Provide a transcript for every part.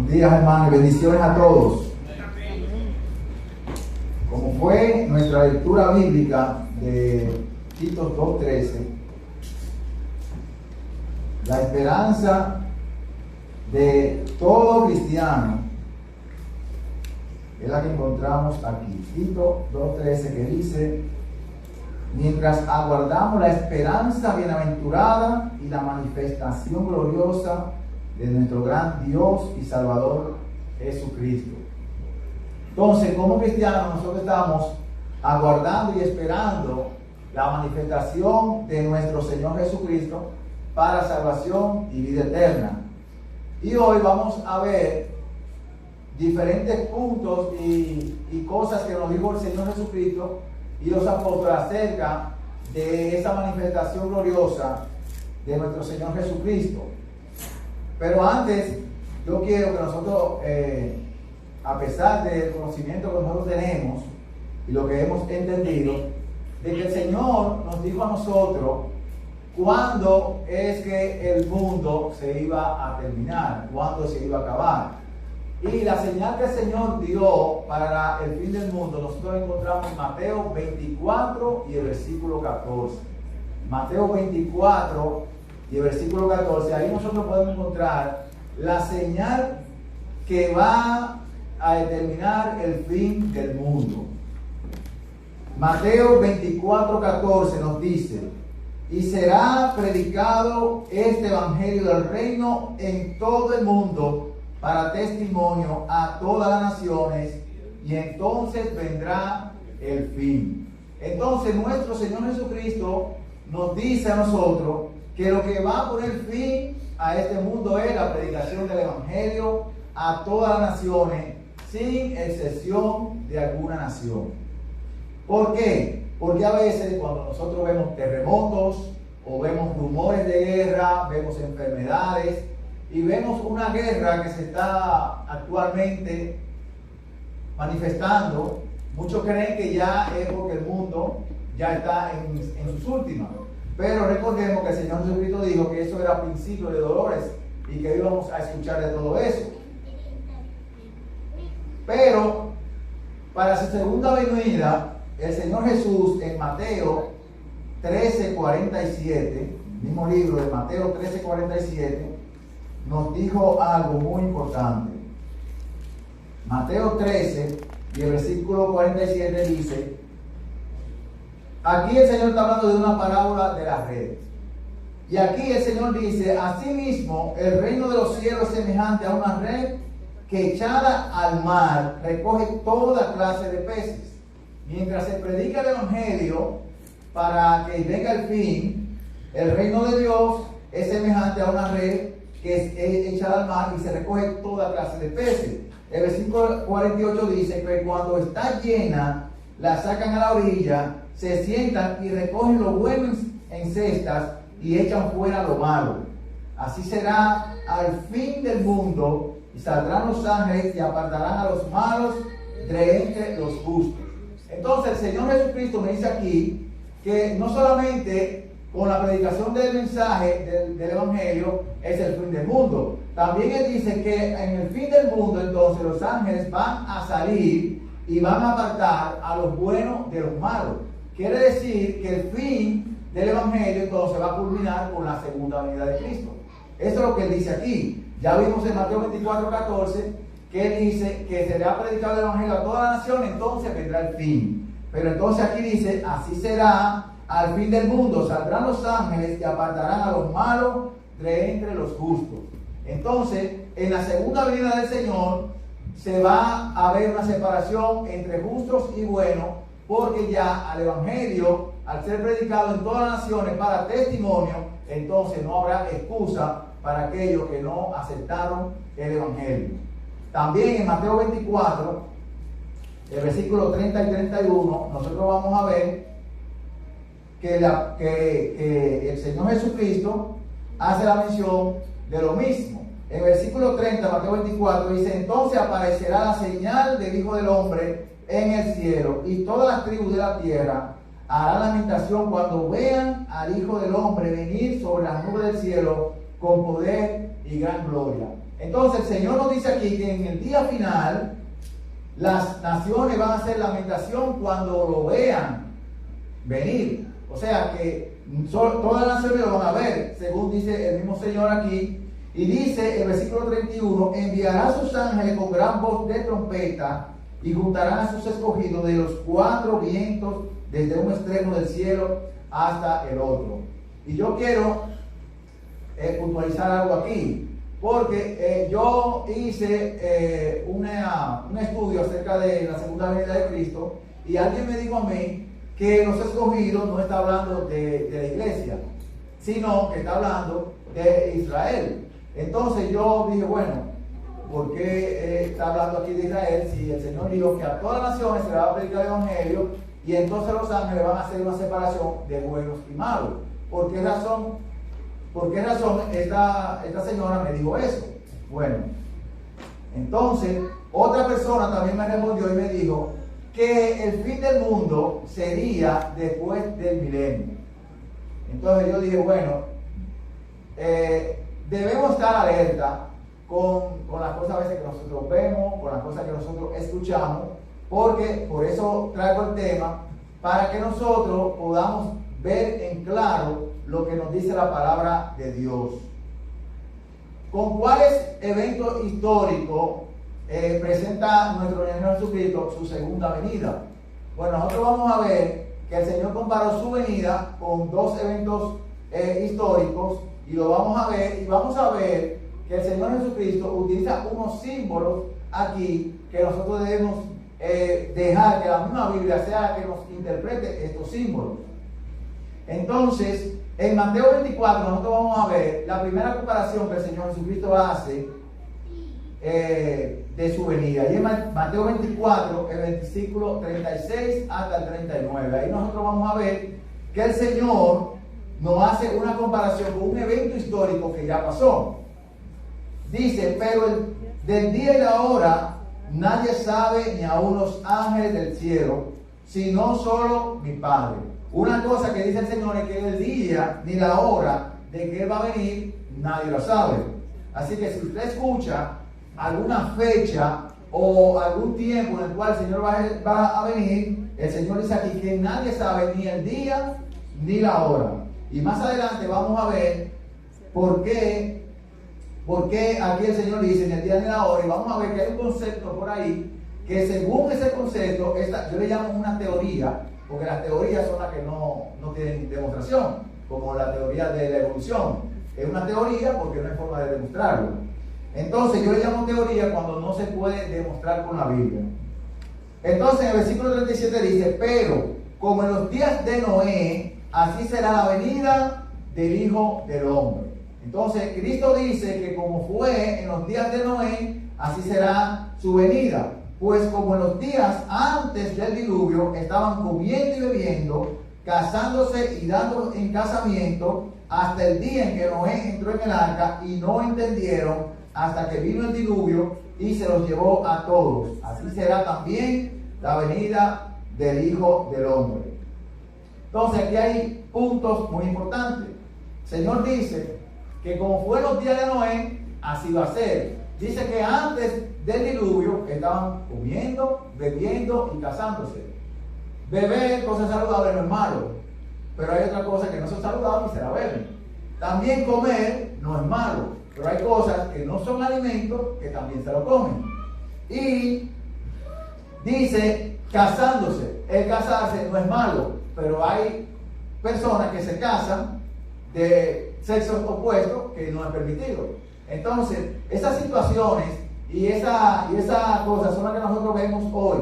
Buenos días, hermanos, y bendiciones a todos. Como fue nuestra lectura bíblica de Tito 2:13, la esperanza de todo cristiano es la que encontramos aquí. Tito 2:13, que dice: mientras aguardamos la esperanza bienaventurada y la manifestación gloriosa de nuestro gran Dios y Salvador Jesucristo. Entonces, como cristianos, nosotros estamos aguardando y esperando la manifestación de nuestro Señor Jesucristo para salvación y vida eterna. Y hoy vamos a ver diferentes puntos y cosas que nos dijo el Señor Jesucristo y los apóstoles acerca de esa manifestación gloriosa de nuestro Señor Jesucristo. Pero antes, yo quiero que nosotros, a pesar del conocimiento que nosotros tenemos y lo que hemos entendido, de que el Señor nos dijo a nosotros cuándo es que el mundo se iba a terminar, cuándo se iba a acabar. Y la señal que el Señor dio para el fin del mundo, nosotros encontramos en Mateo 24 y el versículo 14. Mateo 24 y el versículo 14, ahí nosotros podemos encontrar la señal que va a determinar el fin del mundo. Mateo 24, 14 nos dice: y será predicado este evangelio del reino en todo el mundo para testimonio a todas las naciones, y entonces vendrá el fin. Entonces nuestro Señor Jesucristo nos dice a nosotros que lo que va a poner fin a este mundo es la predicación del evangelio a todas las naciones, sin excepción de alguna nación. ¿Por qué? Porque a veces cuando nosotros vemos terremotos o vemos rumores de guerra, vemos enfermedades y vemos una guerra que se está actualmente manifestando, muchos creen que ya es porque el mundo ya está en sus últimas. Pero recordemos que el Señor Jesucristo dijo que eso era principio de dolores y que íbamos a escuchar de todo eso. Pero para su segunda venida, el Señor Jesús en Mateo 13:47, mismo libro de Mateo 13:47, nos dijo algo muy importante. Mateo 13 y el versículo 47 dice: aquí el Señor está hablando de una parábola de la red. Y aquí el Señor dice: asimismo, el reino de los cielos es semejante a una red que echada al mar recoge toda clase de peces. Mientras se predica el evangelio para que venga el fin, el reino de Dios es semejante a una red que es echada al mar y se recoge toda clase de peces. El versículo 48 dice que cuando está llena, la sacan a la orilla, se sientan y recogen lo bueno en cestas y echan fuera lo malo. Así será al fin del mundo, y saldrán los ángeles y apartarán a los malos de entre los justos. Entonces el Señor Jesucristo me dice aquí que no solamente con la predicación del mensaje del evangelio es el fin del mundo, también Él dice que en el fin del mundo entonces los ángeles van a salir y van a apartar a los buenos de los malos. Quiere decir que el fin del evangelio entonces va a culminar con la segunda venida de Cristo. Eso es lo que Él dice aquí. Ya vimos en Mateo 24:14 que Él dice que será predicado el evangelio a toda la nación, entonces vendrá el fin. Pero entonces aquí dice: así será al fin del mundo, saldrán los ángeles y apartarán a los malos de entre los justos. Entonces, en la segunda venida del Señor se va a ver una separación entre justos y buenos, porque ya al evangelio, al ser predicado en todas las naciones para testimonio, entonces no habrá excusa para aquellos que no aceptaron el evangelio. También en Mateo 24, el versículo 30 y 31, nosotros vamos a ver que el Señor Jesucristo hace la mención de lo mismo. En el versículo 30, Mateo 24, dice: entonces aparecerá la señal del Hijo del Hombre en el cielo, y todas las tribus de la tierra harán lamentación cuando vean al Hijo del Hombre venir sobre las nubes del cielo con poder y gran gloria. Entonces el Señor nos dice aquí que en el día final las naciones van a hacer lamentación cuando lo vean venir. O sea que todas las naciones lo van a ver, según dice el mismo Señor aquí. Y dice el versículo 31, enviará a sus ángeles con gran voz de trompeta y juntarán a sus escogidos de los cuatro vientos desde un extremo del cielo hasta el otro. Y yo quiero puntualizar algo aquí, porque yo hice un estudio acerca de la segunda venida de Cristo y alguien me dijo a mí que los escogidos no está hablando de la iglesia, sino que está hablando de Israel. Entonces yo dije, bueno, ¿por qué está hablando aquí de Israel si el Señor dijo que a todas las naciones se le va a predicar el evangelio y entonces los ángeles van a hacer una separación de buenos y malos? ¿Por qué razón esta señora me dijo eso? Bueno, entonces otra persona también me respondió y me dijo que el fin del mundo sería después del milenio. Entonces yo dije, bueno, debemos estar alerta con las cosas a veces que nosotros vemos, con las cosas que nosotros escuchamos, porque por eso traigo el tema, para que nosotros podamos ver en claro lo que nos dice la palabra de Dios. ¿Con cuáles eventos históricos presenta nuestro Señor Jesucristo su segunda venida? Bueno, nosotros vamos a ver que el Señor comparó su venida con dos eventos históricos y lo vamos a ver, y vamos a ver que el Señor Jesucristo utiliza unos símbolos aquí que nosotros debemos dejar que la misma Biblia sea la que nos interprete estos símbolos. Entonces, en Mateo 24 nosotros vamos a ver la primera comparación que el Señor Jesucristo hace de su venida. Y en Mateo 24, el versículo 36 hasta el 39. Ahí nosotros vamos a ver que el Señor nos hace una comparación con un evento histórico que ya pasó. Dice, pero del día y la hora nadie sabe, ni aun los ángeles del cielo, sino solo mi Padre. Una cosa que dice el Señor es que el día ni la hora de que Él va a venir, nadie lo sabe. Así que si usted escucha alguna fecha o algún tiempo en el cual el Señor va a venir, el Señor dice aquí que nadie sabe ni el día ni la hora. Y más adelante vamos a ver por qué aquí el Señor dice ni el día ni la hora, y vamos a ver que hay un concepto por ahí que según ese concepto, yo le llamo una teoría, porque las teorías son las que no tienen demostración, como la teoría de la evolución. Es una teoría porque no hay forma de demostrarlo. Entonces yo le llamo teoría cuando no se puede demostrar con la Biblia. Entonces en el versículo 37 dice, pero como en los días de Noé, así será la venida del Hijo del Hombre. Entonces Cristo dice que como fue en los días de Noé, así será su venida. Pues como en los días antes del diluvio estaban comiendo y bebiendo, casándose y dando en casamiento, hasta el día en que Noé entró en el arca y no entendieron hasta que vino el diluvio y se los llevó a todos. Así será también la venida del Hijo del Hombre. Entonces aquí hay puntos muy importantes. El Señor dice que como fue en los días de Noé, así va a ser. Dice que antes del diluvio estaban comiendo, bebiendo y casándose. Beber, cosas saludables, no es malo, pero hay otra cosa que no son saludables y se la beben. También comer no es malo, pero hay cosas que no son alimentos que también se lo comen. Y dice casándose. El casarse no es malo, pero hay personas que se casan de sexos opuestos que no es permitido. Entonces, esas situaciones y esa cosa son las que nosotros vemos hoy.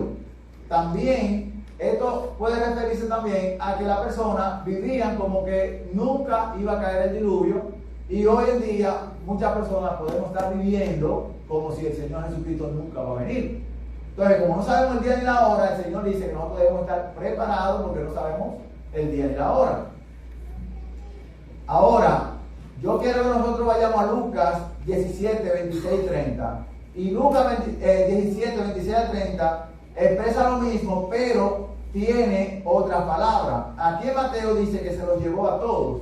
También, esto puede referirse también a que las personas vivían como que nunca iba a caer el diluvio, y hoy en día muchas personas podemos estar viviendo como si el Señor Jesucristo nunca va a venir. Entonces, como no sabemos el día ni la hora, el Señor dice que nosotros debemos estar preparados porque no sabemos el día ni la hora. Ahora, yo quiero que nosotros vayamos a Lucas 17, 26 y 30. Y Lucas 17, 26 y 30 expresa lo mismo, pero tiene otra palabra. Aquí en Mateo dice que se los llevó a todos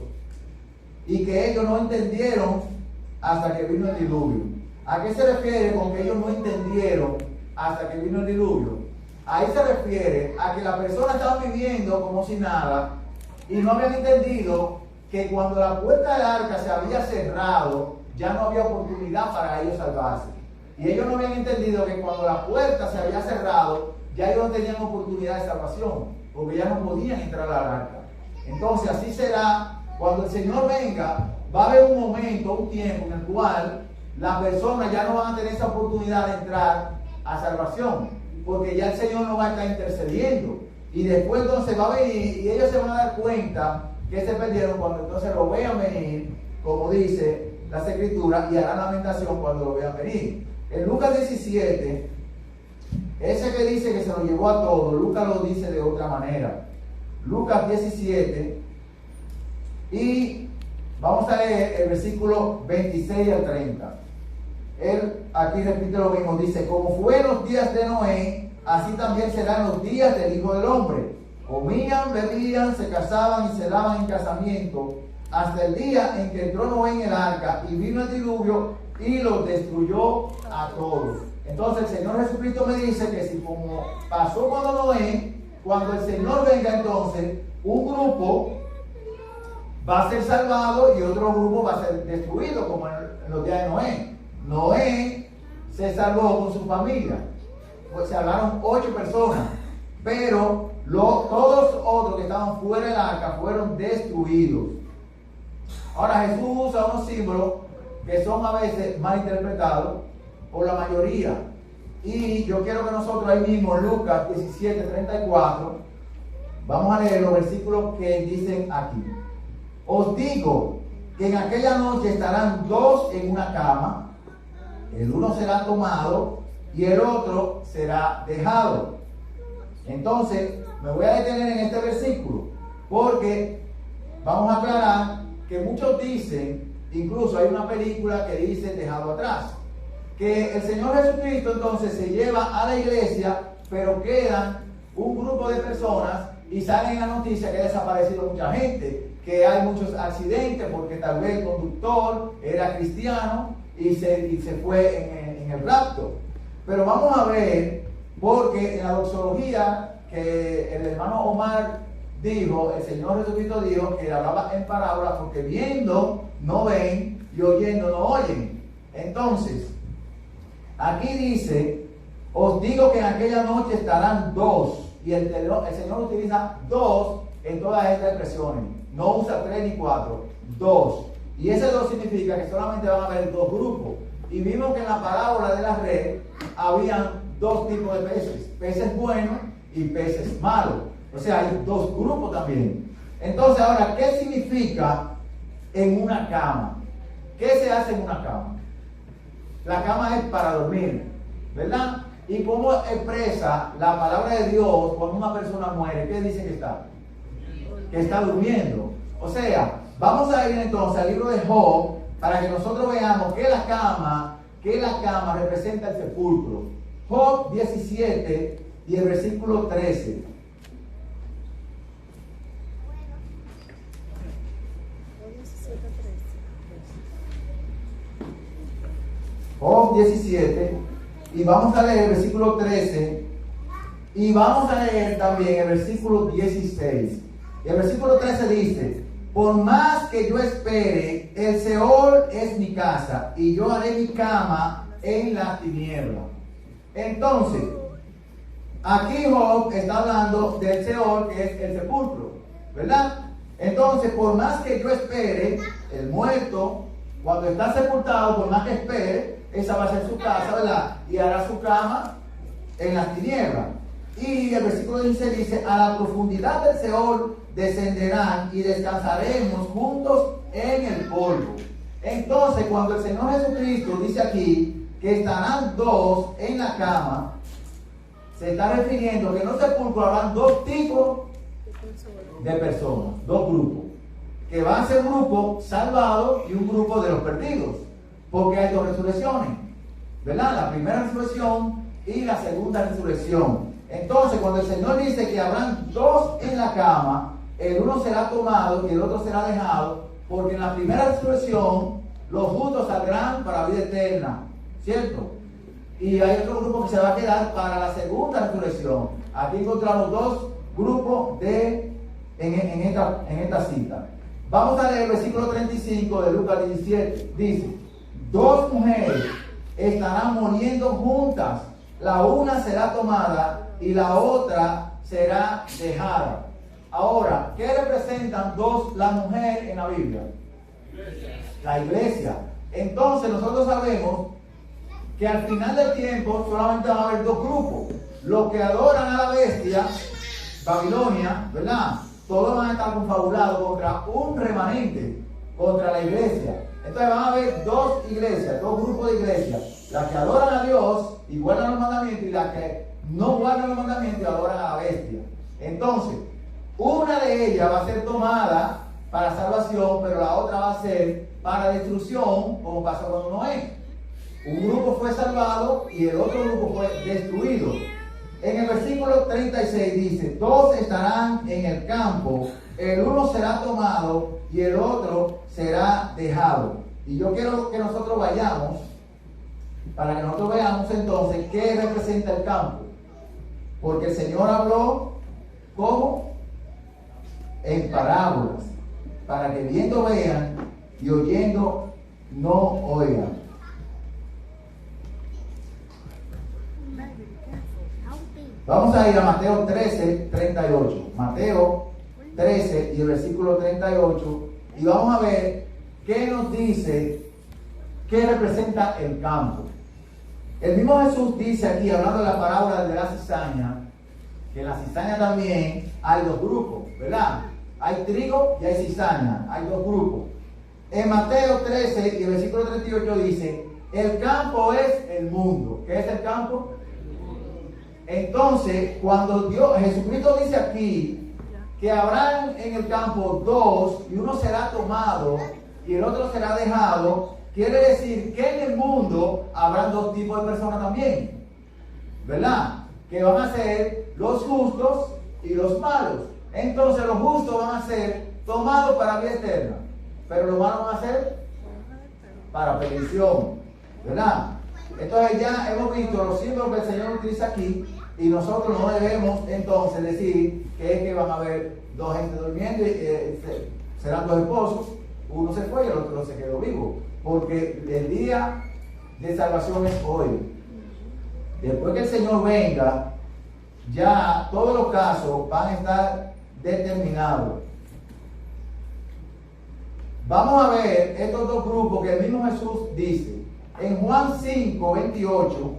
y que ellos no entendieron hasta que vino el diluvio. ¿A qué se refiere con que ellos no entendieron hasta que vino el diluvio? Ahí se refiere a que las personas estaban viviendo como si nada y no habían entendido que cuando la puerta del arca se había cerrado, ya no había oportunidad para ellos salvarse. Y ellos no habían entendido que cuando la puerta se había cerrado, ya ellos no tenían oportunidad de salvación, porque ya no podían entrar al arca. Entonces así será cuando el Señor venga. Va a haber un momento, un tiempo en el cual las personas ya no van a tener esa oportunidad de entrar a salvación, porque ya el Señor no va a estar intercediendo. Y después entonces va a venir y ellos se van a dar cuenta que se perdieron cuando entonces lo vean venir, como dice las Escrituras, y harán lamentación cuando lo vean venir. En Lucas 17, ese que dice que se lo llevó a todos, Lucas lo dice de otra manera. Lucas 17, y vamos a leer el versículo 26 al 30. Él aquí repite lo mismo, dice: como fue en los días de Noé, así también serán los días del Hijo del Hombre. Comían, bebían, se casaban y se daban en casamiento, hasta el día en que entró Noé en el arca y vino el diluvio y los destruyó a todos. Entonces el Señor Jesucristo me dice que si como pasó cuando Noé, cuando el Señor venga entonces, un grupo va a ser salvado y otro grupo va a ser destruido, como en los días de Noé. Noé se salvó con su familia, pues se salvaron 8 personas, pero todos los otros que estaban fuera del arca fueron destruidos. Ahora Jesús usa unos símbolos que son a veces mal interpretados por la mayoría, y yo quiero que nosotros ahí mismo, Lucas 17:34, vamos a leer los versículos que dicen aquí. Os digo que en aquella noche estarán 2 en una cama, el uno será tomado y el otro será dejado. Entonces me voy a detener en este versículo, porque vamos a aclarar que muchos dicen, incluso hay una película que dice Dejado Atrás, que el Señor Jesucristo entonces se lleva a la iglesia, pero quedan un grupo de personas y salen en la noticia que ha desaparecido mucha gente, que hay muchos accidentes porque tal vez el conductor era cristiano y se fue en el rapto. Pero vamos a ver, porque en la doxología que el hermano Omar dijo, el Señor Jesucristo dijo que hablaba en parábolas, porque viendo no ven y oyendo no oyen. Entonces, aquí dice: os digo que en aquella noche estarán 2, y el Señor utiliza 2 en todas estas expresiones, no usa 3 ni 4, 2, y ese 2 significa que solamente van a haber 2 grupos. Y vimos que en la parábola de la red habían 2 tipos de peces: peces buenos y peces malos. O sea, hay 2 grupos también. Entonces, ahora, ¿qué significa en una cama? ¿Qué se hace en una cama? La cama es para dormir, ¿verdad? ¿Y cómo expresa la palabra de Dios cuando una persona muere? ¿Qué dice que está? Que está durmiendo. O sea, vamos a ir entonces al libro de Job para que nosotros veamos que la cama representa el sepulcro. Job 17 y el versículo 13. Job 17, y vamos a leer el versículo 13, y vamos a leer también el versículo 16. Y el versículo 13 dice: por más que yo espere, el Seol es mi casa, y yo haré mi cama en la tiniebla. Entonces, aquí Job está hablando del Seol, que es el sepulcro, ¿verdad? Entonces, por más que yo espere, el muerto, cuando está sepultado, por más que espere, esa va a ser su casa, ¿verdad? Y hará su cama en las tinieblas. Y el versículo 16 dice: a la profundidad del Seol descenderán y descansaremos juntos en el polvo. Entonces, cuando el Señor Jesucristo dice aquí que estarán 2 en la cama, se está refiriendo que en los sepulcros habrán 2 tipos de personas, 2 grupos, que van a ser un grupo salvado y un grupo de los perdidos, porque hay 2 resurrecciones, ¿verdad? La primera resurrección y la segunda resurrección. Entonces, cuando el Señor dice que habrán 2 en la cama, el uno será tomado y el otro será dejado, porque en la primera resurrección los justos saldrán para vida eterna, ¿cierto? Y hay otro grupo que se va a quedar para la segunda resurrección. Aquí encontramos dos grupos en esta cita. Vamos a leer el versículo 35 de Lucas 17. Dice: dos mujeres estarán muriendo juntas, la una será tomada y la otra será dejada. Ahora, ¿qué representan la mujer en la Biblia? La iglesia. Entonces nosotros sabemos que al final del tiempo solamente van a haber dos grupos: los que adoran a la bestia, Babilonia, ¿verdad? Todos van a estar confabulados contra un remanente, contra la iglesia. Entonces van a haber dos iglesias, dos grupos de iglesias: las que adoran a Dios y guardan los mandamientos, y las que no guardan los mandamientos y adoran a la bestia. Entonces, una de ellas va a ser tomada para salvación, pero la otra va a ser para destrucción, como pasó con Noé. Un grupo fue salvado y el otro grupo fue destruido. En el versículo 36 dice: dos estarán en el campo, el uno será tomado y el otro será dejado. Y yo quiero que nosotros vayamos, para que nosotros veamos entonces qué representa el campo. Porque el Señor habló, ¿cómo? En parábolas, para que viendo vean y oyendo no oigan. Vamos a ir a Mateo 13, 38. Mateo 13 y el versículo 38. Y vamos a ver qué nos dice, qué representa el campo. El mismo Jesús dice aquí, hablando de la parábola de la cizaña, que en la cizaña también hay dos grupos, ¿verdad? Hay trigo y hay cizaña, hay dos grupos. En Mateo 13 y el versículo 38 dice: el campo es el mundo. ¿Qué es el campo? Entonces, cuando Jesucristo dice aquí que habrán en el campo dos, y uno será tomado y el otro será dejado, quiere decir que en el mundo habrán dos tipos de personas también, ¿verdad? Que van a ser los justos y los malos. Entonces los justos van a ser tomados para vida eterna, pero los malos van a ser para perdición, ¿verdad? Entonces ya hemos visto los símbolos que el Señor utiliza aquí, y nosotros no debemos entonces decir que es que van a haber dos gente durmiendo y serán dos esposos, uno se fue y el otro se quedó vivo, porque el día de salvación es hoy. Después que el Señor venga, ya todos los casos van a estar determinados. Vamos a ver estos dos grupos que el mismo Jesús dice. En Juan 5, 28,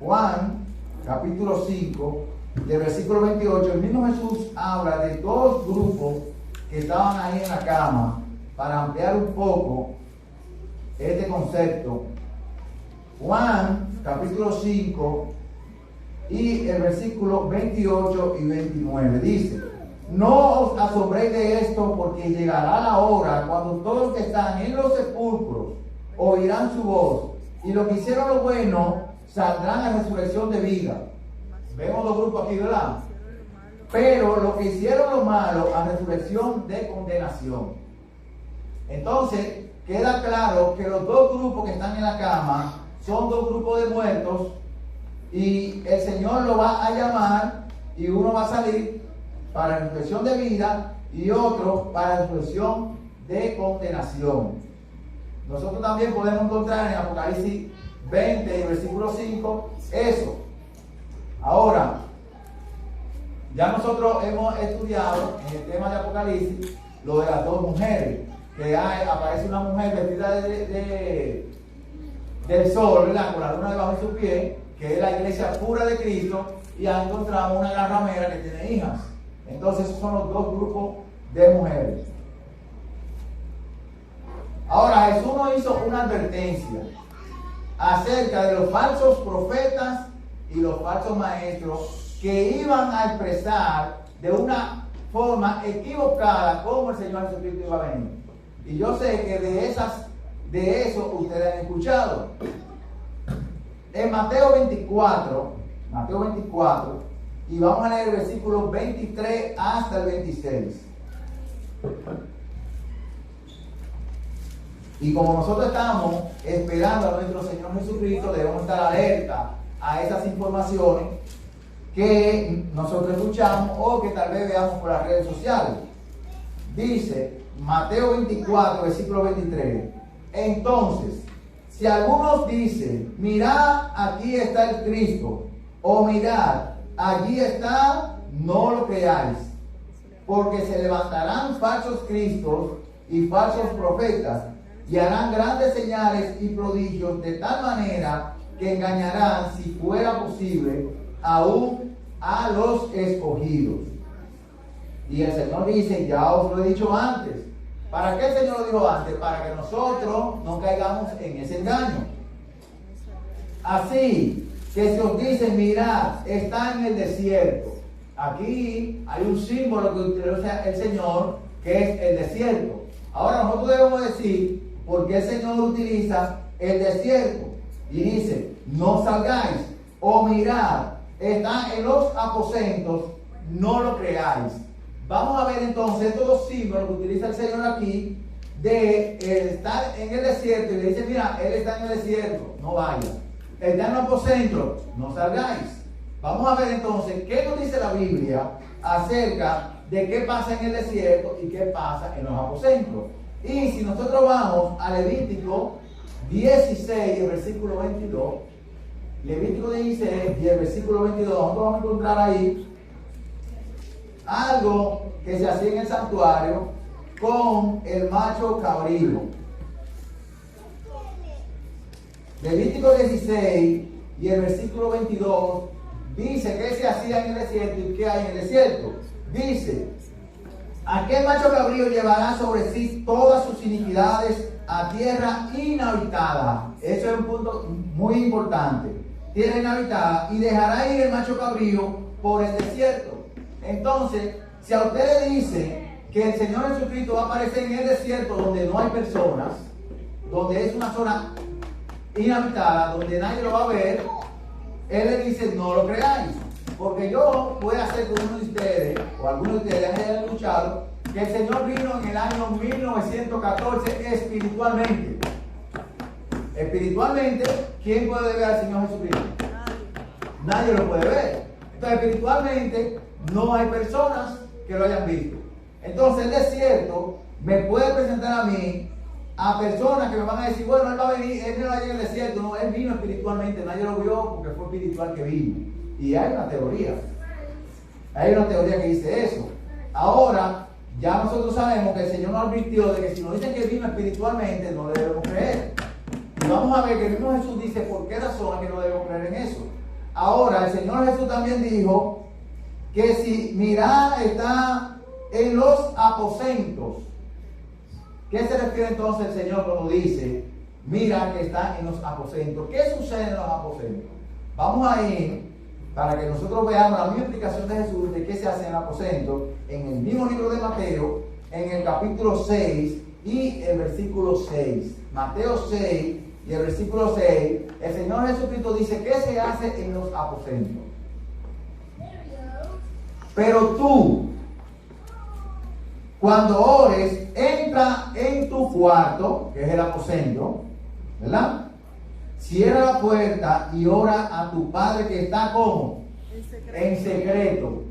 Juan capítulo 5, del versículo 28, el mismo Jesús habla de dos grupos que estaban ahí en la cama, para ampliar un poco este concepto. Juan capítulo 5 y el versículo 28 y 29 dice: no os asombréis de esto, porque llegará la hora cuando todos los que están en los sepulcros oirán su voz, y los que hicieron lo bueno saldrán a resurrección de vida. Vemos los grupos aquí, ¿verdad? Pero los que hicieron lo malo a resurrección de condenación. Entonces queda claro que los dos grupos que están en la cama son dos grupos de muertos, y el Señor lo va a llamar, y uno va a salir para resurrección de vida y otro para resurrección de condenación. Nosotros también podemos encontrar en Apocalipsis 20 y versículo 5 eso. Ahora, ya nosotros hemos estudiado en el tema de Apocalipsis lo de las dos mujeres, que aparece una mujer vestida del sol, ¿verdad?, con la luna debajo de su pie, que es la iglesia pura de Cristo, y ya encontramos una gran ramera que tiene hijas. Entonces esos son los dos grupos de mujeres. Ahora, Jesús nos hizo una advertencia acerca de los falsos profetas y los falsos maestros que iban a expresar de una forma equivocada cómo el Señor Jesucristo iba a venir. Y yo sé que de eso ustedes han escuchado. En Mateo 24, y vamos a leer el versículo 23 hasta el 26. Y como nosotros estamos esperando a nuestro Señor Jesucristo, debemos estar alerta a esas informaciones que nosotros escuchamos o que tal vez veamos por las redes sociales. Dice Mateo 24, versículo 23. Entonces, si algunos dicen, mirad, aquí está el Cristo, o mirad, allí está, no lo creáis, porque se levantarán falsos cristos y falsos profetas, y harán grandes señales y prodigios de tal manera que engañarán, si fuera posible, aún a los escogidos. Y el Señor dice, ya os lo he dicho antes. ¿Para qué el Señor lo dijo antes? Para que nosotros no caigamos en ese engaño. Así que si os dicen, mirad, está en el desierto. Aquí hay un símbolo que utiliza el Señor, que es el desierto. Ahora nosotros debemos decir, ¿por qué el Señor utiliza el desierto? Y dice, no salgáis, o mirad, está en los aposentos, no lo creáis. Vamos a ver entonces estos dos símbolos que utiliza el Señor aquí, de estar en el desierto, y le dice, mira, Él está en el desierto, no vaya. Está en los aposentos, no salgáis. Vamos a ver entonces qué nos dice la Biblia acerca de qué pasa en el desierto y qué pasa en los aposentos. Y si nosotros vamos a Levítico 16, el versículo 22, Levítico 16 y el versículo 22, nosotros vamos a encontrar ahí algo que se hacía en el santuario con el macho cabrío. Levítico 16 y el versículo 22 dice qué se hacía en el desierto y qué hay en el desierto. Dice, aquel macho cabrío llevará sobre sí todas sus iniquidades a tierra inhabitada. Eso es un punto muy importante. Tierra inhabitada, y dejará ir el macho cabrío por el desierto. Entonces, si a ustedes dicen que el Señor Jesucristo va a aparecer en el desierto donde no hay personas, donde es una zona inhabitada, donde nadie lo va a ver, Él le dice, no lo creáis. Porque yo voy a hacer con uno de ustedes, o algunos de ustedes hayan escuchado, que el Señor vino en el año 1914 espiritualmente. Espiritualmente, ¿quién puede ver al Señor Jesucristo? Nadie lo puede ver. Entonces, espiritualmente, no hay personas que lo hayan visto. Entonces, el desierto me puede presentar a mí a personas que me van a decir, bueno, Él va a venir, Él no va a ir al desierto. No, Él vino espiritualmente, nadie lo vio porque fue espiritual que vino. Y hay una teoría. Hay una teoría que dice eso. Ahora, ya nosotros sabemos que el Señor nos advirtió de que si nos dicen que vino espiritualmente, no le debemos creer. Y vamos a ver que el mismo Jesús dice por qué razón es que no debemos creer en eso. Ahora, el Señor Jesús también dijo que si mirad está en los aposentos. ¿Qué se refiere entonces el Señor cuando dice, mira que está en los aposentos? ¿Qué sucede en los aposentos? Vamos a ir para que nosotros veamos la misma explicación de Jesús de qué se hace en el aposento, en el mismo libro de Mateo, en el capítulo 6 y el versículo 6. Mateo 6 y el versículo 6, el Señor Jesucristo dice qué se hace en los aposentos. Pero tú, cuando ores, entra en tu cuarto, que es el aposento, ¿verdad? Cierra la puerta y ora a tu Padre que está como en secreto.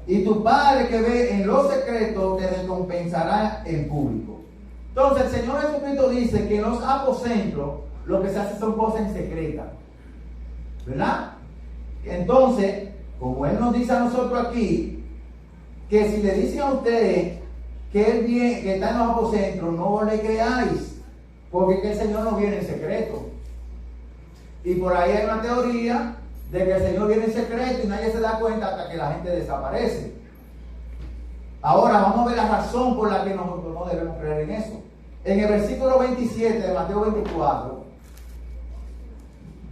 Y tu Padre que ve en lo secreto te recompensará en público. Entonces el Señor Jesucristo dice que en los aposentos lo que se hace son cosas en secreta, ¿verdad? Entonces, como Él nos dice a nosotros aquí, que si le dicen a ustedes que Él viene, que está en los aposentos, no le creáis. Porque que el Señor no viene en secreto. Y por ahí hay una teoría de que el Señor viene en secreto y nadie se da cuenta hasta que la gente desaparece. Ahora vamos a ver la razón por la que nosotros no debemos creer en eso. En el versículo 27 de Mateo 24,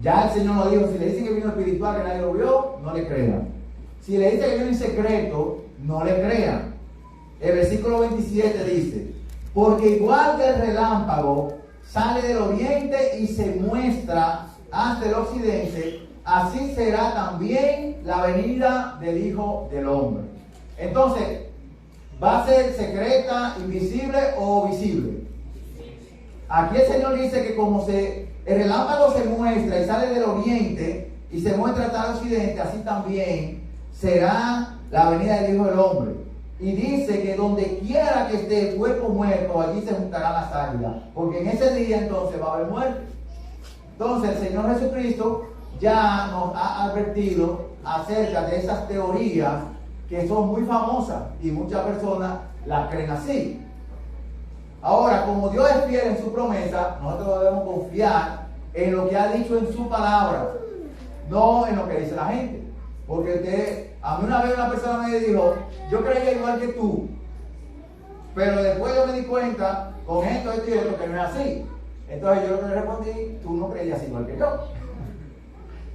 ya el Señor nos dijo, si le dicen que vino espiritual que nadie lo vio, no le crean. Si le dicen que vino en secreto, no le crean. El versículo 27 dice, porque igual que el relámpago sale del oriente y se muestra hasta el occidente, así será también la venida del Hijo del Hombre. Entonces, ¿va a ser secreta, invisible o visible? Aquí el Señor dice que como el relámpago se muestra y sale del oriente y se muestra hasta el occidente, así también será la venida del Hijo del Hombre. Y dice que donde quiera que esté el cuerpo muerto, allí se juntarán las águilas, porque en ese día entonces va a haber muerte. Entonces el Señor Jesucristo ya nos ha advertido acerca de esas teorías que son muy famosas y muchas personas las creen así. Ahora, como Dios es fiel en su promesa, nosotros debemos confiar en lo que ha dicho en su palabra, no en lo que dice la gente. Porque a mí una vez una persona me dijo, yo creía igual que tú, pero después yo me di cuenta con esto y esto que no es así. Entonces yo lo que le respondí, tú no creías igual que yo.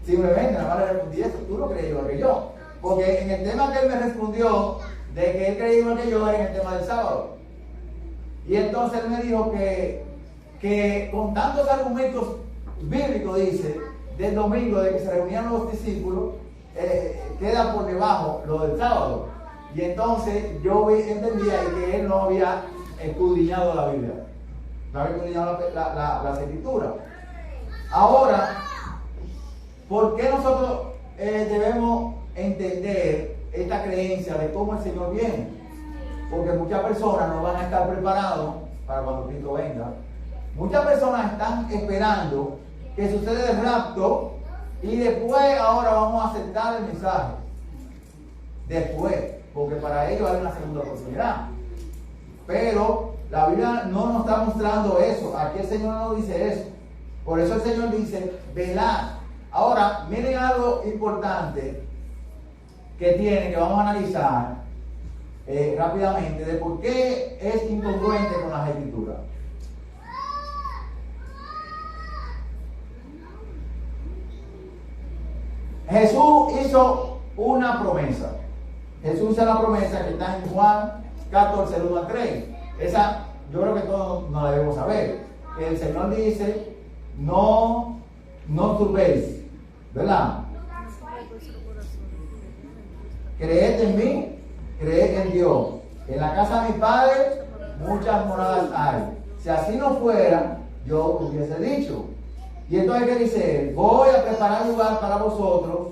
Simplemente nada más le respondí eso, tú no creías igual que yo. Porque en el tema que él me respondió de que él creía igual que yo era en el tema del sábado. Y entonces él me dijo que con tantos argumentos bíblicos, dice, del domingo de que se reunían los discípulos, queda por debajo lo del sábado. Y entonces yo entendía que él no había escudriñado la Biblia, no había escudriñado las escrituras. Ahora, ¿por qué nosotros debemos entender esta creencia de cómo el Señor viene? Porque muchas personas no van a estar preparados para cuando Cristo venga. Muchas personas están esperando que suceda el rapto y después ahora vamos a aceptar el mensaje. Después, porque para ellos hay una segunda oportunidad. Pero la Biblia no nos está mostrando eso. Aquí el Señor no dice eso. Por eso el Señor dice, velad. Ahora, miren algo importante que vamos a analizar rápidamente de por qué es incongruente con las escrituras. Jesús hizo una promesa. Jesús hizo la promesa que está en Juan 14, 1 al 3. Esa yo creo que todos no la debemos saber. Que el Señor dice, no turbéis, ¿verdad? Creed en mí, creed en Dios. En la casa de mi Padre muchas moradas hay. Si así no fuera, yo hubiese dicho. Y entonces, ¿qué dice él? Voy a preparar lugar para vosotros.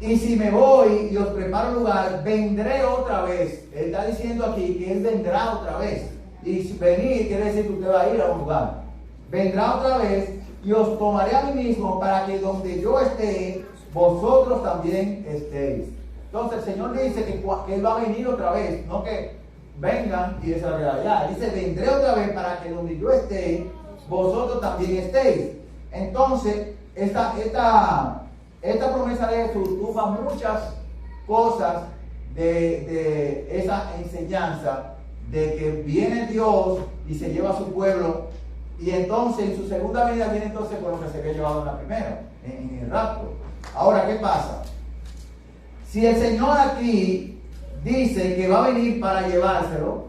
Y si me voy y os preparo lugar, vendré otra vez. Él está diciendo aquí que él vendrá otra vez. Y si venir quiere decir que usted va a ir a un lugar. Vendrá otra vez y os tomaré a mí mismo para que donde yo esté, vosotros también estéis. Entonces el Señor dice que él va a venir otra vez, no que vengan y esa es la realidad. Dice, vendré otra vez para que donde yo esté, vosotros también estéis. Entonces, esta promesa de Jesús tuvo muchas cosas de esa enseñanza de que viene Dios y se lleva a su pueblo, y entonces en su segunda venida viene entonces con lo que se había llevado en la primera, en el rapto. Ahora, ¿qué pasa? Si el Señor aquí dice que va a venir para llevárselo,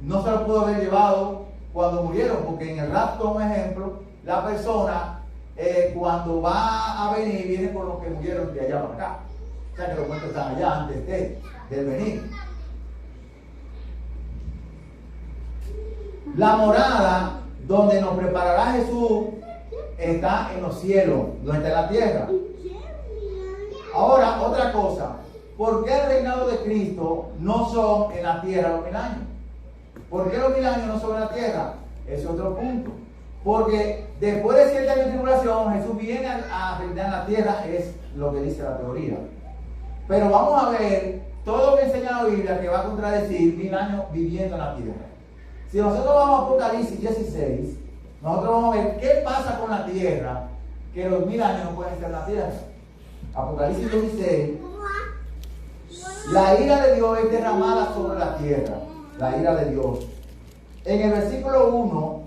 no se lo pudo haber llevado cuando murieron, porque en el rapto, un ejemplo, la persona cuando va a venir viene con los que murieron de allá para acá. O sea que los muertos están allá antes del venir. La morada donde nos preparará Jesús está en los cielos, no está en la tierra. Ahora, otra cosa, ¿por qué el reinado de Cristo no son en la tierra los 1000 años? ¿Por qué los 1000 años no son en la tierra? Ese es otro punto. Porque después de 7 años de tribulación, Jesús viene a reinar en la tierra, es lo que dice la teoría. Pero vamos a ver todo lo que enseña la Biblia que va a contradecir 1000 años viviendo en la tierra. Si nosotros vamos a Apocalipsis 16, nosotros vamos a ver qué pasa con la tierra, que los 1000 años no pueden ser en la tierra. Apocalipsis 16, la ira de Dios es derramada sobre la tierra, la ira de Dios. En el versículo 1,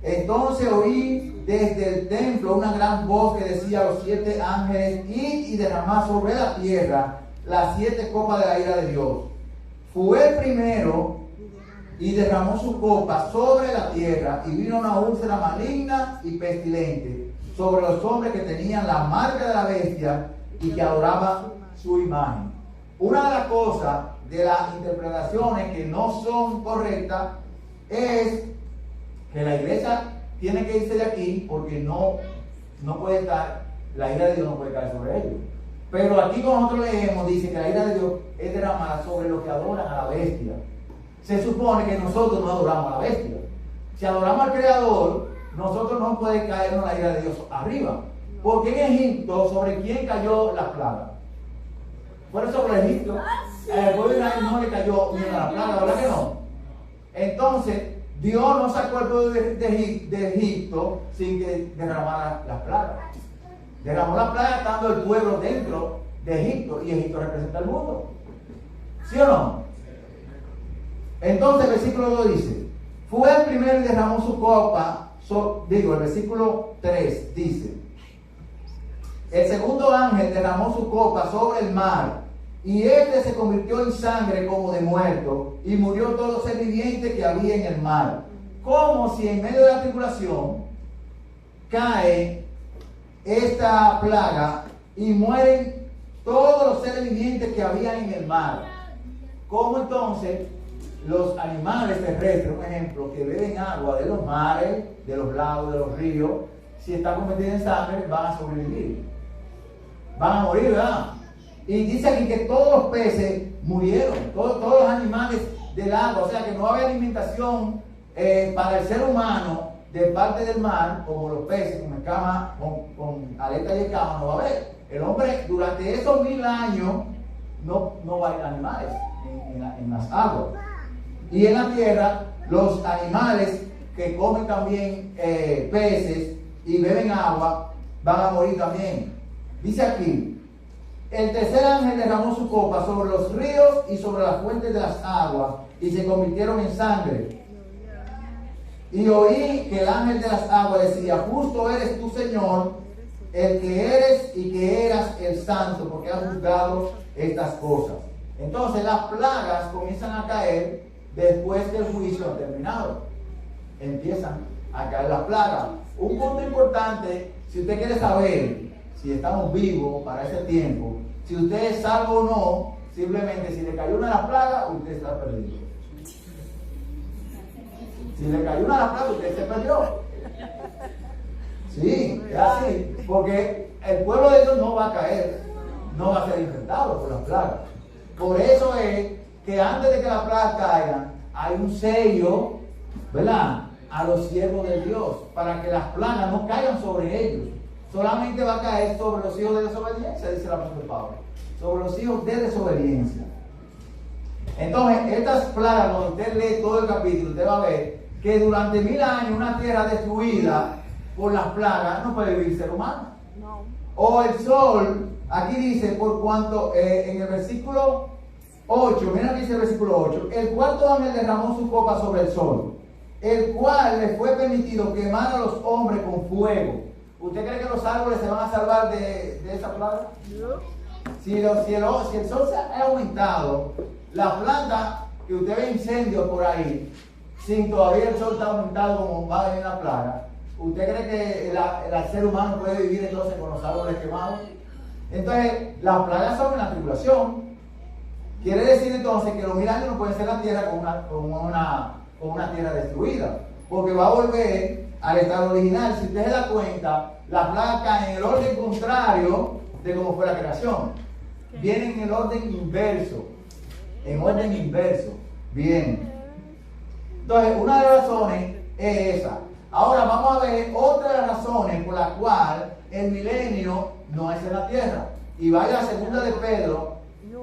entonces oí desde el templo una gran voz que decía a los 7 ángeles, id y derramad sobre la tierra las 7 copas de la ira de Dios. Fue el primero y derramó su copa sobre la tierra, y vino una úlcera maligna y pestilente sobre los hombres que tenían la marca de la bestia y que adoraban su imagen. Una de las cosas de las interpretaciones que no son correctas es que la iglesia tiene que irse de aquí porque no puede estar, la ira de Dios no puede caer sobre ellos. Pero aquí cuando nosotros leemos, dice que la ira de Dios es derramada sobre los que adoran a la bestia. Se supone que nosotros no adoramos a la bestia. Si adoramos al Creador, nosotros no puede caernos la ira de Dios arriba. Porque en Egipto, ¿sobre quién cayó la plaga? Fue sobre Egipto. El pueblo de Israel no le cayó ni a la plaga, ¿verdad que no? Entonces, Dios no sacó al pueblo de Egipto sin que derramara las plagas. Derramó la plaga estando el pueblo dentro de Egipto, y Egipto representa el mundo. ¿Sí o no? Entonces el versículo 2 dice: fue el primero y derramó su copa, el versículo 3 dice: el segundo ángel derramó su copa sobre el mar, y este se convirtió en sangre como de muerto, y murió todo ser viviente que había en el mar. Como si en medio de la tribulación cae esta plaga y mueren todos los seres vivientes que había en el mar. Como entonces los animales terrestres, un ejemplo, que beben agua de los mares, de los lagos, de los ríos, si está convertida en sangre, van a sobrevivir. Van a morir, ¿verdad? Y dice aquí que todos los peces murieron, todos los animales del agua, o sea que no va a haber alimentación para el ser humano de parte del mar, como los peces con escamas, con aletas y escamas, no va a haber. El hombre durante esos 1000 años no va a haber animales en las aguas. Y en la tierra, los animales que comen también peces y beben agua, van a morir también. Dice aquí: el tercer ángel derramó su copa sobre los ríos y sobre las fuentes de las aguas, y se convirtieron en sangre. Y oí que el ángel de las aguas decía: justo eres tú, Señor, el que eres y que eras el santo, porque has juzgado estas cosas. Entonces las plagas comienzan a caer después que el juicio ha terminado. Empiezan a caer las plagas. Un punto importante, si usted quiere saber si estamos vivos para ese tiempo, si usted es salvo o no, simplemente si le cayó una de las plagas, usted está perdido. Si le cayó una de las plagas, usted se perdió. Sí, es así. Porque el pueblo de Dios no va a caer, no va a ser infectado por las plagas. Por eso es que antes de que las plagas caigan, hay un sello, ¿verdad?, a los siervos de Dios, para que las plagas no caigan sobre ellos. Solamente va a caer sobre los hijos de desobediencia, dice el apóstol Pablo. Sobre los hijos de desobediencia. Entonces, estas plagas, cuando usted lee todo el capítulo, usted va a ver que durante 1000 años una tierra destruida por las plagas no puede vivir ser humano. No. O el sol, aquí dice, por cuanto en el versículo 8, mira que dice el versículo 8: el cuarto ángel derramó su copa sobre el sol, el cual le fue permitido quemar a los hombres con fuego. ¿Usted cree que los árboles se van a salvar de esa plaga? No. Si el sol se ha aumentado, la planta que usted ve incendios por ahí, sin todavía el sol está aumentado como va a venir la plaga, ¿usted cree que el ser humano puede vivir entonces con los árboles quemados? Entonces, las plagas son en la tribulación. Quiere decir entonces que los 1000 años no pueden ser la tierra con una tierra destruida, porque va a volver al estado original. Si usted se da cuenta, las plagas caen en el orden contrario de cómo fue la creación. Vienen en el orden inverso. En orden inverso. Bien. Entonces, una de las razones es esa. Ahora vamos a ver otra de las razones por la cual el milenio no es en la tierra. Y vaya a segunda de Pedro,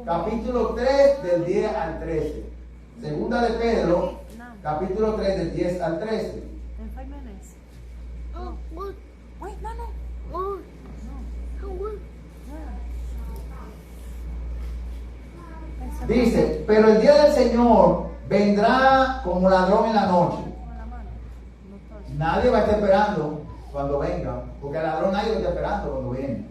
capítulo 3, del 10 al 13. Segunda de Pedro, capítulo 3, del 10 al 13. Dice: pero el día del Señor vendrá como ladrón en la noche. Nadie va a estar esperando cuando venga, porque el ladrón nadie lo está esperando cuando viene.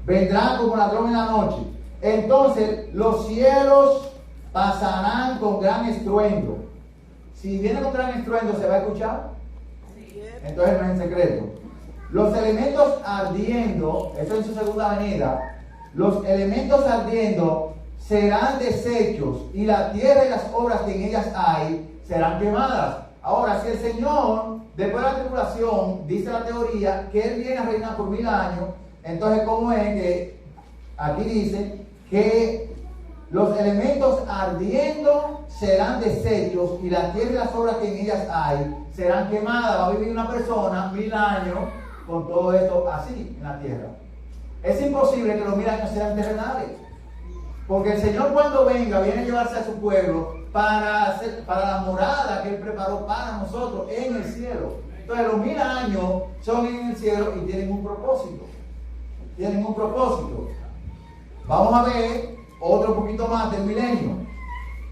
Vendrá como ladrón en la noche. Entonces los cielos pasarán con gran estruendo. Si viene con gran estruendo, ¿se va a escuchar? Entonces no es en secreto. Los elementos ardiendo, esto en su segunda venida, los elementos ardiendo serán deshechos, y la tierra y las obras que en ellas hay serán quemadas. Ahora, si el Señor, después de la tribulación, dice la teoría que Él viene a reinar por 1000 años, entonces, ¿cómo es que aquí dice que los elementos ardiendo serán deshechos y la tierra y las obras que en ellas hay serán quemadas? Va a vivir una persona 1000 años con todo esto así en la tierra. Es imposible que los 1000 años sean terrenales, porque el Señor, cuando venga, viene a llevarse a su pueblo para la morada que Él preparó para nosotros en el cielo. Entonces los 1000 años son en el cielo y tienen un propósito. Tienen un propósito. Vamos a ver otro poquito más del milenio.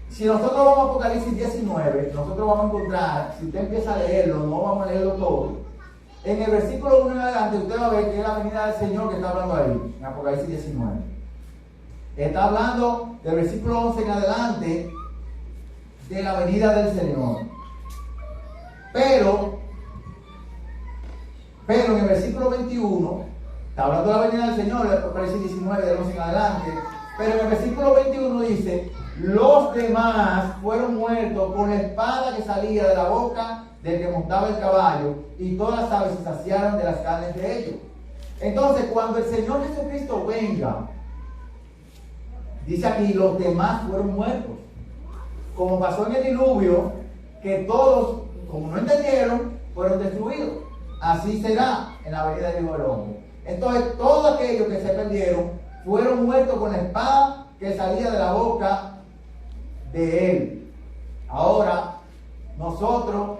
Si nosotros vamos a Apocalipsis 19, nosotros vamos a encontrar, si usted empieza a leerlo, no vamos a leerlo todo, en el versículo 1 en adelante usted va a ver que es la venida del Señor que está hablando ahí, en Apocalipsis 19. Está hablando del versículo 11 en adelante de la venida del Señor. Pero en el versículo 21, está hablando de la venida del Señor, el Apocalipsis 19, de 11 en adelante, pero en el versículo 21 dice: los demás fueron muertos con la espada que salía de la boca del que montaba el caballo, y todas las aves se saciaron de las carnes de ellos. Entonces, cuando el Señor Jesucristo venga, dice aquí, los demás fueron muertos. Como pasó en el diluvio, que todos, como no entendieron, fueron destruidos. Así será en la venida del Hijo del Hombre. Entonces, todos aquellos que se perdieron fueron muertos con la espada que salía de la boca de Él. Ahora, nosotros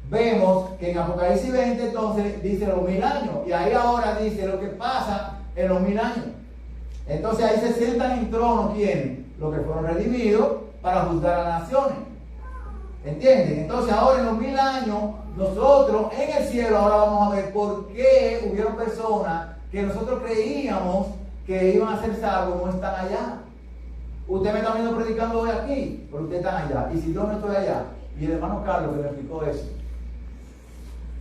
vemos que en Apocalipsis 20 entonces dice los 1000 años. Y ahí ahora dice lo que pasa en los 1000 años. Entonces ahí se sientan en trono, ¿quiénes? Los que fueron redimidos para juzgar a las naciones. ¿Entienden? Entonces ahora en los 1000 años, nosotros en el cielo ahora vamos a ver por qué hubieron personas que nosotros creíamos que iban a ser salvos, no están allá. Usted me está viendo predicando hoy aquí, pero usted está allá. Y si yo no estoy allá, y el hermano Carlos que me explicó eso,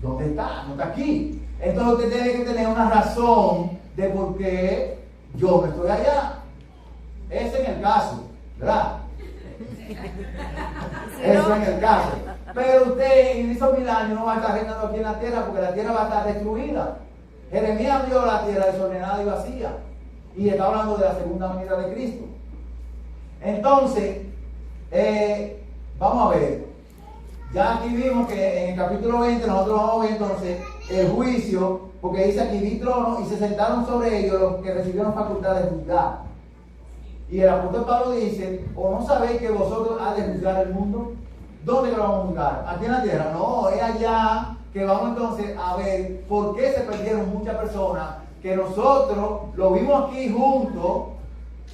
¿dónde está? No está aquí. Entonces usted tiene que tener una razón de por qué yo no estoy allá. Ese es el caso, ¿verdad? Eso es el caso. Pero usted en esos 1000 años no va a estar reinando aquí en la tierra, porque la tierra va a estar destruida. Jeremías vio la tierra desordenada y vacía, y está hablando de la segunda venida de Cristo. Entonces, vamos a ver. Ya aquí vimos que en el capítulo 20 nosotros vamos a ver entonces el juicio, porque dice aquí: vi tronos y se sentaron sobre ellos los que recibieron facultad de juzgar. Y el apóstol Pablo dice: ¿o no sabéis que vosotros habéis de juzgar el mundo? ¿Dónde lo vamos a juzgar? ¿Aquí en la tierra? No, es allá que vamos entonces a ver por qué se perdieron muchas personas, que nosotros lo vimos aquí juntos,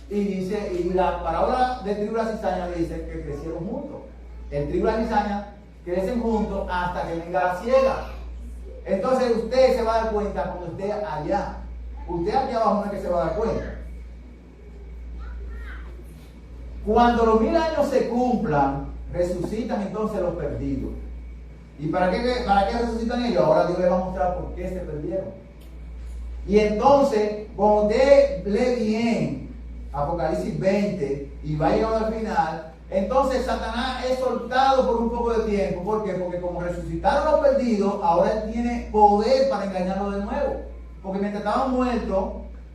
y dice, y la parábola de trigo y la cizaña dice que crecieron juntos. El trigo y la cizaña crecen juntos hasta que venga la siega. Entonces usted se va a dar cuenta cuando esté allá. Usted aquí abajo no es que se va a dar cuenta. Cuando los 1000 años se cumplan, resucitan entonces los perdidos. ¿Y para qué resucitan ellos? Ahora Dios les va a mostrar por qué se perdieron. Y entonces, cuando usted lee bien Apocalipsis 20 y va llegando al final, entonces Satanás es soltado por un poco de tiempo. ¿Por qué? Porque como resucitaron los perdidos, ahora él tiene poder para engañarlos de nuevo. Porque mientras estaban muertos,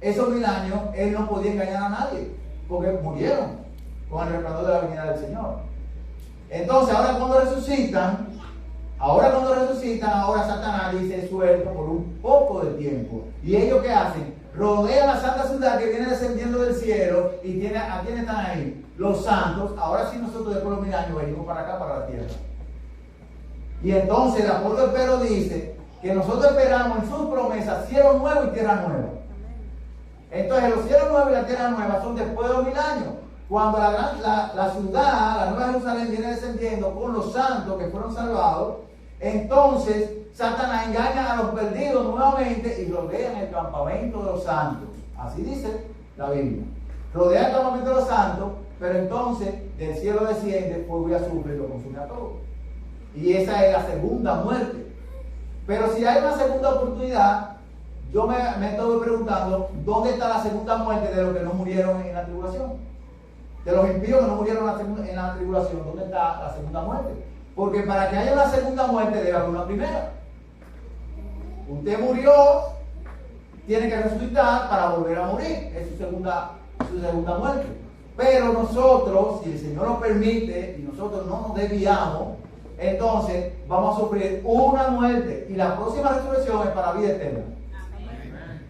esos 1000 años, él no podía engañar a nadie, porque murieron con el resplandor de la venida del Señor. Entonces, ahora cuando resucitan, ahora Satanás dice: suelto por un poco de tiempo. ¿Y ellos qué hacen? Rodean la santa ciudad que viene descendiendo del cielo. ¿Y a quiénes están ahí? Los santos. Ahora sí, nosotros después de los 1000 años venimos para acá, para la tierra. Y entonces el apóstol Pedro dice que nosotros esperamos en sus promesas cielo nuevo y tierra nueva. Entonces los cielos nuevos y la tierra nueva son después de los 1000 años. Cuando la ciudad, la Nueva Jerusalén, viene descendiendo con los santos que fueron salvados, entonces Satanás engaña a los perdidos nuevamente y rodean el campamento de los santos. Así dice la Biblia. Rodea el campamento de los santos, pero entonces del cielo desciende fuego y azufre y lo consume a todos. Y esa es la segunda muerte. Pero si hay una segunda oportunidad, yo me estoy preguntando, ¿dónde está la segunda muerte de los que no murieron en la tribulación? De los impíos que no murieron en la tribulación, ¿dónde está la segunda muerte? Porque para que haya una segunda muerte debe haber una primera. Usted murió, tiene que resucitar para volver a morir. Es su segunda muerte. Pero nosotros, si el Señor nos permite y nosotros no nos desviamos, entonces vamos a sufrir una muerte y la próxima resurrección es para vida eterna. Amén.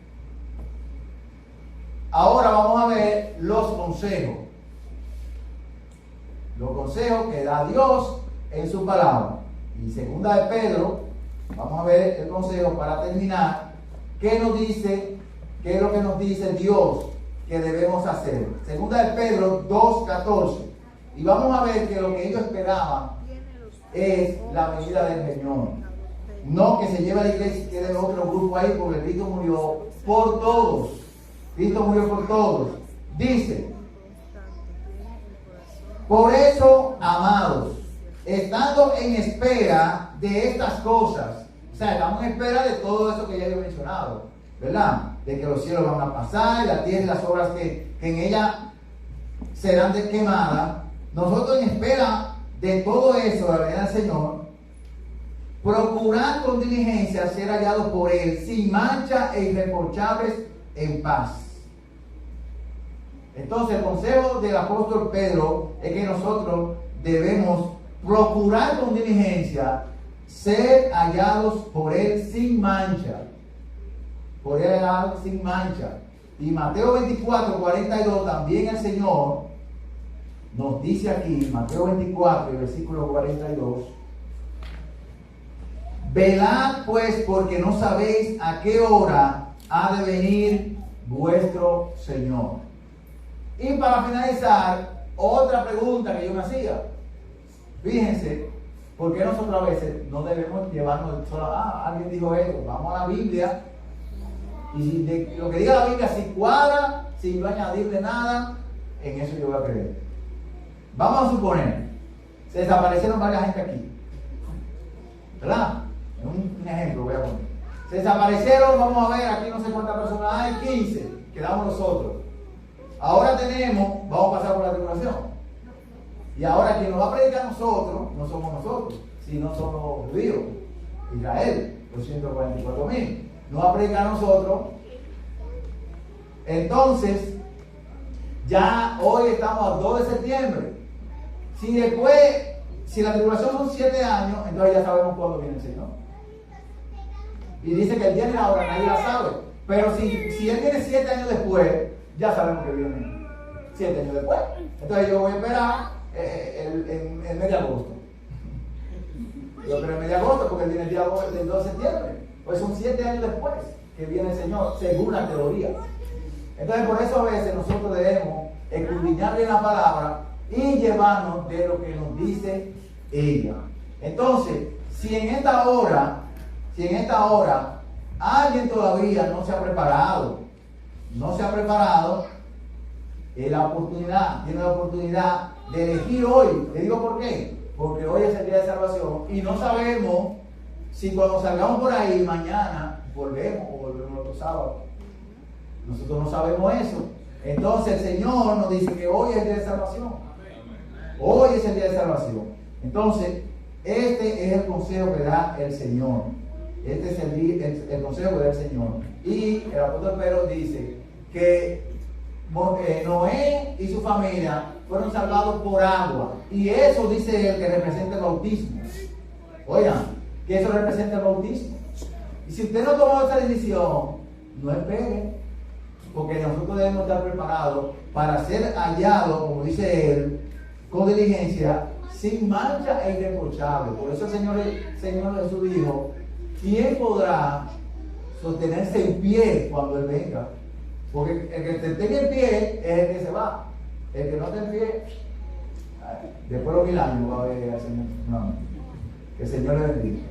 Ahora vamos a ver los consejos. Los consejos que da Dios en su palabra. Y segunda de Pedro, vamos a ver el consejo para terminar. ¿Qué nos dice? ¿Qué es lo que nos dice Dios que debemos hacer? Segunda de Pedro 2:14. Y vamos a ver que lo que ellos esperaban es la venida del Señor. No que se lleve a la iglesia y quede otro grupo ahí, porque Cristo murió por todos. Cristo murió por todos. Dice: por eso, amados, estando en espera de estas cosas, o sea, estamos en espera de todo eso que ya he mencionado, ¿verdad? De que los cielos van a pasar, la tierra y las obras que en ella serán quemadas. Nosotros en espera de todo eso, la venida del Señor, procurar con diligencia ser hallados por Él, sin mancha e irreprochables en paz. Entonces el consejo del apóstol Pedro es que nosotros debemos procurar con diligencia ser hallados por Él sin mancha. Por Él hallados sin mancha. Y Mateo 24:42 también el Señor nos dice aquí, Mateo 24, versículo 42: velad pues, porque no sabéis a qué hora ha de venir vuestro Señor. Y para finalizar, otra pregunta que yo me hacía. Fíjense, ¿por qué nosotros a veces no debemos llevarnos solo alguien dijo eso? Vamos a la Biblia, y de lo que diga la Biblia, si cuadra, sin no añadirle nada, en eso yo voy a creer. Vamos a suponer, se desaparecieron varias gente aquí, ¿verdad? Un ejemplo voy a poner. Se desaparecieron, vamos a ver, aquí no sé cuántas personas hay, 15, quedamos nosotros. Ahora vamos a pasar por la tribulación. Y ahora quien nos va a predicar a nosotros, no somos nosotros, sino son los judíos, Israel, los 144,000. Nos va a predicar a nosotros. Entonces, ya hoy estamos a 2 de septiembre. Si la tribulación son 7 años, entonces ya sabemos cuándo viene el Señor. Y dice que el día y la hora nadie la sabe. Pero si Él viene 7 años después, ya sabemos que viene 7 años después. Entonces yo voy a esperar el mes de agosto. Yo espero el mes de agosto porque viene el día del 2 de septiembre. Pues son 7 años después que viene el Señor, según la teoría. Entonces por eso a veces nosotros debemos escudriñar bien la palabra y llevarnos de lo que nos dice ella. Entonces, si en esta hora alguien todavía no se ha preparado, tiene la oportunidad de elegir hoy. ¿Le digo por qué? Porque hoy es el día de salvación y no sabemos si cuando salgamos por ahí mañana volvemos el otro sábado. Nosotros no sabemos eso. Entonces el Señor nos dice que hoy es el día de salvación. Hoy es el día de salvación. Entonces, este es el consejo que da el Señor. Este es el consejo que da el Señor. Y el apóstol Pedro dice que Noé y su familia fueron salvados por agua. Y eso dice él que representa el bautismo. Oigan, que eso representa el bautismo. Y si usted no tomó esa decisión, no espere. Porque nosotros debemos estar preparados para ser hallados, como dice él, con diligencia, sin mancha e irreprochable. Por eso el Señor Jesús dijo: ¿quién podrá sostenerse en pie cuando Él venga? Porque el que esté en pie es el que se va. El que no esté en pie, después de los 1000 años va a ver al Señor. No. Que el Señor le bendiga.